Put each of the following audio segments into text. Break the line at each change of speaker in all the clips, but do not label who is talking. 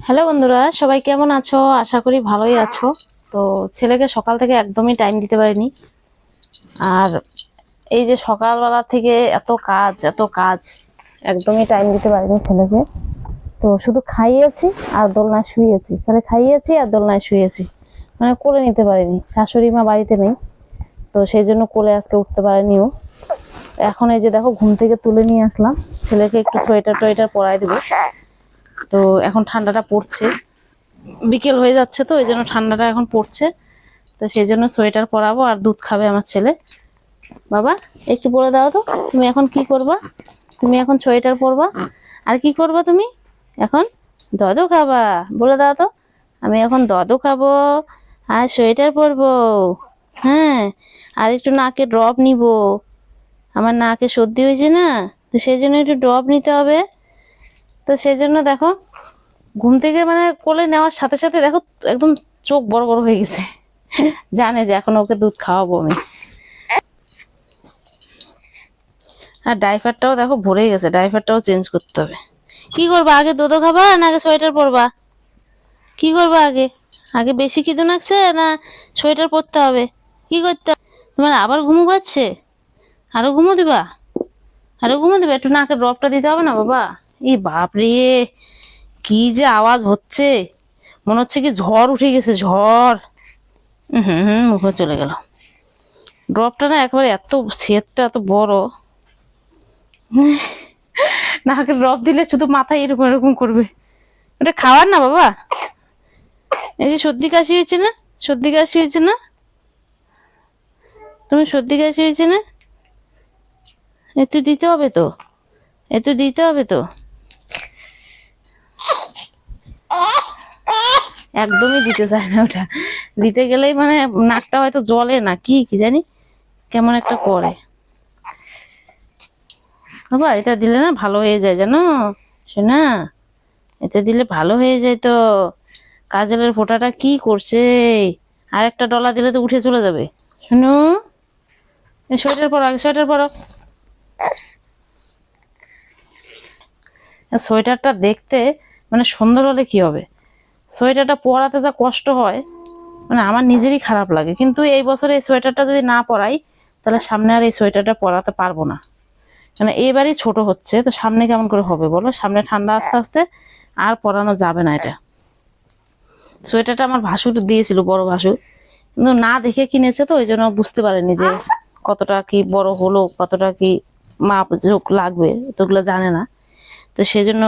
Hello বন্ধুরা, সবাই কেমন আছো? আশা করি ভালোই আছো। তো ছেলেকে সকাল থেকে একদমই টাইম দিতে পারিনি। আর এই যে সকালবেলা থেকে এত কাজ একদমই টাইম দিতে পারিনি ছেলেকে। তো শুধু খাইয়েছি আর দোলনায় শুয়েছি, ছেলে খাইয়েছি আর দোলনায় শুয়েছি, মানে কোলে নিতে পারিনি। শাশুড়ি মা বাড়িতে নেই, তো সেই জন্য কোলে আজকে উঠতে পারেনি ও। এখন এই যে দেখো, ঘুম থেকে তুলে নিয়ে আসলাম, ছেলেকে একটু সোয়েটার টোয়েটার পরাই দেবো। তো এখন ঠান্ডাটা পড়ছে, বিকেল হয়ে যাচ্ছে, তো এই জন্য ঠান্ডাটা এখন পড়ছে। তো সেই জন্য সোয়েটার পরাবো আর দুধ খাবে আমার ছেলে। বাবা একটু বলে দাও তো, তুমি এখন কি করবা? তুমি এখন সোয়েটার পরবা আর কি করবা তুমি এখন? দদু খাবা? বলে দাও তো। আমি এখন দদু খাবো আর সোয়েটার পরবো। হ্যাঁ, আর একটু নাকে ড্রপ নিব, আমার নাকে সর্দি হয়েছে না, তো সেই জন্য একটু ড্রপ নিতে হবে। তো সেই জন্য দেখো, ঘুম থেকে মানে কোলে নেওয়ার সাথে সাথে দেখো একদম চোখ বড় বড় হয়ে গেছে, জানে যে এখন ওকে দুধ খাওয়াবো আমি। আর ডাইপারটাও দেখো ভরে গেছে, ডাইপারটাও চেঞ্জ করতে হবে। কি করবা আগে, দুধ খাবা না আগে সোয়েটার পরবা? কি করবা আগে? আগে বেশি খিদে লাগছে না সোয়েটার পরতে হবে? কি করতে হবে? তোমার আবার ঘুমো পাচ্ছে? আরো ঘুমো দিবা? আরো ঘুমো দিবা? একটু নাকে ড্রপটা দিতে হবে না বাবা? এই বাপরে, কি যে আওয়াজ হচ্ছে, মনে হচ্ছে কি ঝড় উঠে গেছে, ঝড়। মুখে চলে গেল। ড্রপটা না একবারে এত ছেদটা এত বড়, নাকে ড্রপ দিলে শুধু মাথায় এরকম এরকম করবে। এটা খাওয়ার না বাবা। এই যে সর্দি কাশি হয়েছে না, সর্দি কাশি হয়েছে না, তুমি সর্দি কাশি হয়েছে না, একটু দিতে হবে তো, একটু দিতে হবে তো। একদমই দিতে চায় না ওটা, দিতে গেলেই মানে নাকটা হয়তো জ্বলে না কি কি জানি, কেমন একটা করে। বাবা এটা দিলে না ভালো হয়ে যায় জানো শোনা, এটা দিলে ভালো হয়ে যায় তো। কাজলের ফোঁটাটা কি করছে, আর একটা ডলা দিলে তো উঠে চলে যাবে। শোনো, সোয়েটার পরো আগে, সোয়েটার পরো। সোয়েটারটা দেখতে মানে সুন্দর হলে কি হবে, সোয়েটারটা পরাতে যা কষ্ট হয়, মানে আমার নিজেরই খারাপ লাগে। কিন্তু এই বছরে এই সোয়েটারটা যদি না পরাই, তাহলে সামনে আর এই সোয়েটারটা পরাতে পারবো না। মানে এবারই ছোট হচ্ছে, তো সামনে কেমন করে হবে বলো? সামনে ঠান্ডা আস্তে আস্তে আর পরানো যাবে না এটা। সোয়েটারটা আমার ভাসুর দিয়েছিল, বড় ভাসুর, কিন্তু না দেখে কিনেছে, তো ওই জন্য বুঝতে পারেনি যে কতটা কি বড় হলো, কতটা কি মাপ যোগ লাগবে, তোগুলো জানে না। তো সেজন্য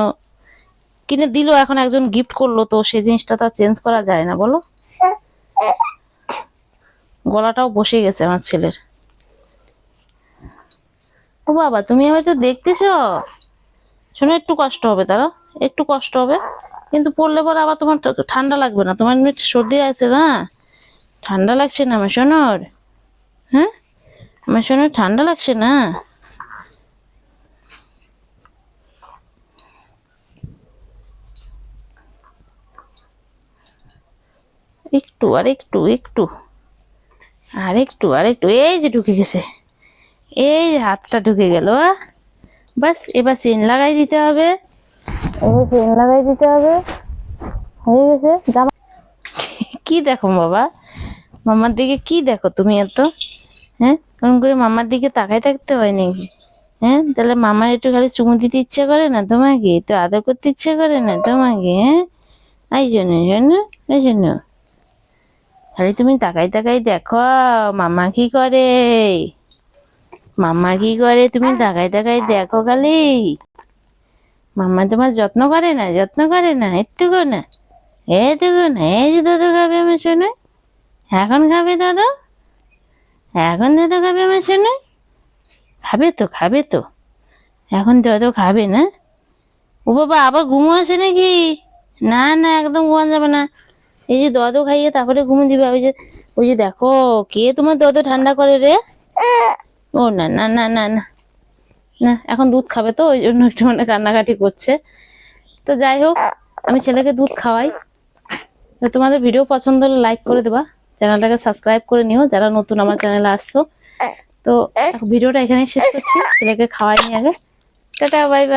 কিনে দিল, এখন একজন গিফট করলো, তো সেই জিনিসটা তো চেঞ্জ করা যায় না বলো। গলাটাও বসে গেছে আমার ছেলের। ও বাবা তুমি হয়তো দেখতেছো, শোনো একটু কষ্ট হবে, তারা একটু কষ্ট হবে, কিন্তু পড়লে পরে আবার তোমার ঠান্ডা লাগবে না? তোমার এমনি সর্দি আছে না, ঠান্ডা লাগছে না আমার সোনার? হ্যাঁ, আমার সোনার ঠান্ডা লাগছে না? একটু আর একটু একটু আর একটু আর একটু, এই যে ঢুকে গেছে, এই যে হাতটা ঢুকে গেল। বাস এবার চেন লাগাই দিতে হবে, এবার চেন লাগাই দিতে হবে, হয়ে গেছে জামা। কি দেখো বাবা, মামার দিকে কি দেখো তুমি এত? হ্যাঁ, কেমন করে মামার দিকে তাকাই থাকতে হয় নাকি? হ্যাঁ, তাহলে মামার একটু খালি চুমু দিতে ইচ্ছে করে না তোমাকে? একটু আদর করতে ইচ্ছে করে না তোমাকে? হ্যাঁ, এই জন্য জন্য এই জন্য খালি তুমি তাকাই তাকাই দেখো মামা কি করে, মাম্মা কি করে, তুমি তাকাই তাকাই দেখো খালি। মাম্মা তোমার যত্ন করে না, যত্ন করে না একটুকু না, এইটুকু না? এই যে দাদু খাবে আমার শোনে, এখন খাবে দাদু, এখন দাদু খাবে আমার শোনে, খাবে তো খাবে তো, এখন দাদু খাবে না? ও বাবা আবার ঘুমো আসে নাকি? না না, একদম ঘুমান যাবে না। এই যে দদ খাইয়ে তারপরে ঘুমো দিবে। ওই যে দেখো, কে তোমার দদ ঠান্ডা করে রে? ও না না না না না না, এখন দুধ খাবে, তো ওই জন্য একটু মানে কান্নাকাটি করছে। তো যাই হোক, আমি ছেলেকে দুধ খাওয়াই। তো তোমাদের ভিডিও পছন্দ হলে লাইক করে দেবা, চ্যানেলটাকে সাবস্ক্রাইব করে নিও যারা নতুন আমার চ্যানেলে আসছো। তো ভিডিওটা এখানে শেষ করছি, ছেলেকে খাওয়াই নি আগে। Tata, bye bye.